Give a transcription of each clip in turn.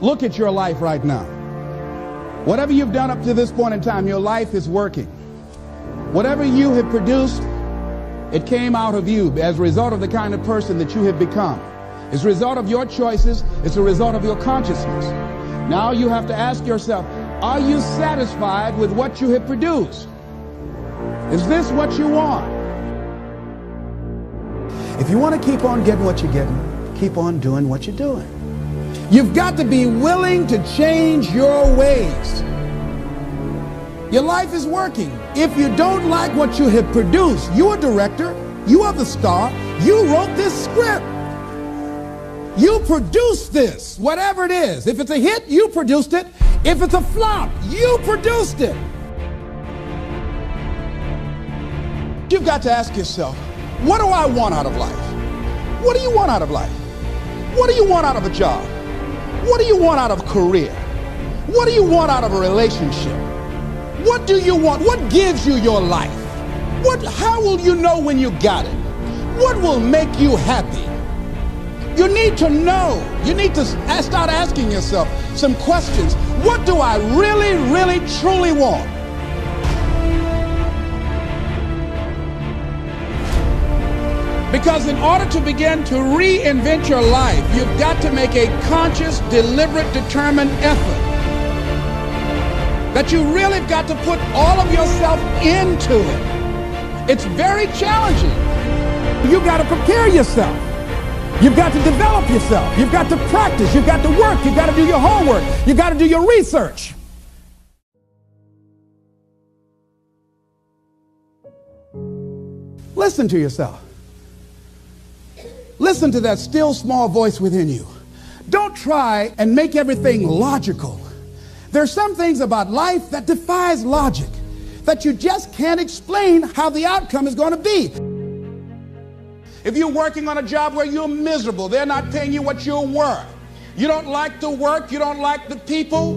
Look at your life right now. Whatever you've done up to this point in time, your life is working. Whatever you have produced, it came out of you as a result of the kind of person that you have become. It's a result of your choices. It's a result of your consciousness. Now you have to ask yourself, are you satisfied with what you have produced? Is this what you want? If you want to keep on getting what you're getting, keep on doing what you're doing. You've got to be willing to change your ways. Your life is working. If you don't like what you have produced, you're a director, you are the star, you wrote this script. You produced this, whatever it is. If it's a hit, you produced it. If it's a flop, you produced it. You've got to ask yourself, what do I want out of life? What do you want out of life? What do you want out of a job? What do you want out of a career? What do you want out of a relationship? What do you want? What gives you your life? How will you know when you got it? What will make you happy? You need to know. You need to start asking yourself some questions. What do I really, really, truly want? Because in order to begin to reinvent your life, you've got to make a conscious, deliberate, determined effort. That you really got to put all of yourself into it. It's very challenging. You've got to prepare yourself. You've got to develop yourself. You've got to practice. You've got to work. You've got to do your homework. You've got to do your research. Listen to yourself. Listen to that still small voice within you. Don't try and make everything logical. There's some things about life that defies logic, that you just can't explain how the outcome is going to be. If you're working on a job where you're miserable, they're not paying you what you're worth. You don't like the work, you don't like the people,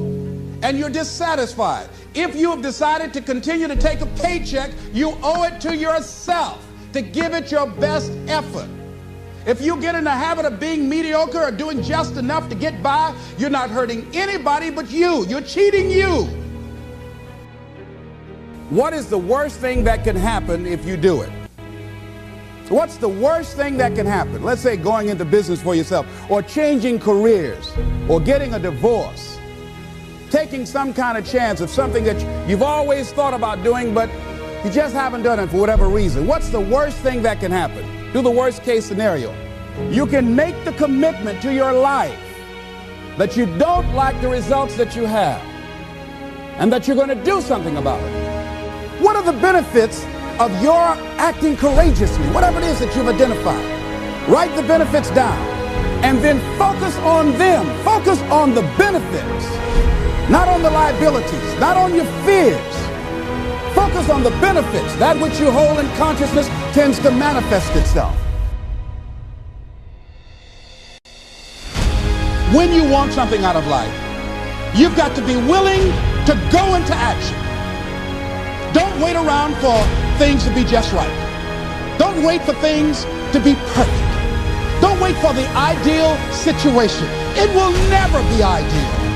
and you're dissatisfied. If you have decided to continue to take a paycheck, you owe it to yourself to give it your best effort. If you get in the habit of being mediocre or doing just enough to get by, you're not hurting anybody but you. You're cheating you. What is the worst thing that can happen if you do it? What's the worst thing that can happen? Let's say going into business for yourself, or changing careers, or getting a divorce, taking some kind of chance of something that you've always thought about doing, but you just haven't done it for whatever reason. What's the worst thing that can happen? Do the worst case scenario. You can make the commitment to your life that you don't like the results that you have, and that you're going to do something about it. What are the benefits of your acting courageously? Whatever it is that you've identified, write the benefits down and then focus on them. Focus on the benefits, not on the liabilities, not on your fears. Focus on the benefits. That which you hold in consciousness tends to manifest itself. When you want something out of life, you've got to be willing to go into action. Don't wait around for things to be just right. Don't wait for things to be perfect. Don't wait for the ideal situation. It will never be ideal.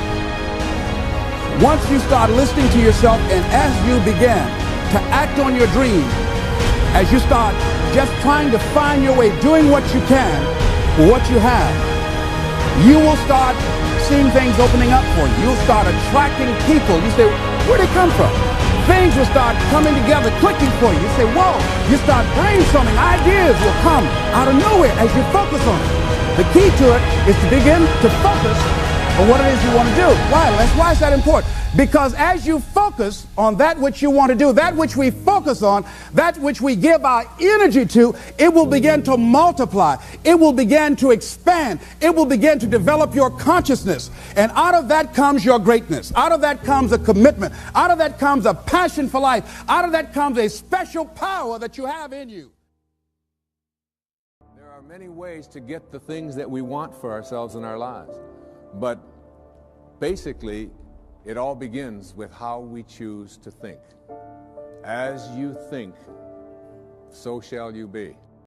Once you start listening to yourself, and as you begin to act on your dream, as you start just trying to find your way, doing what you can for what you have, you will start seeing things opening up for you. You'll start attracting people. You say, where'd they come from? Things will start coming together, clicking for you. You say, whoa. You start brainstorming. Ideas will come out of nowhere as you focus on it. The key to it is to begin to focus on what it is you want to do. Why is that important? Because as you focus on that which you want to do, that which we focus on, that which we give our energy to, it will begin to multiply. It will begin to expand. It will begin to develop your consciousness. And out of that comes your greatness. Out of that comes a commitment. Out of that comes a passion for life. Out of that comes a special power that you have in you. There are many ways to get the things that we want for ourselves in our lives. But basically, it all begins with how we choose to think. As you think, so shall you be.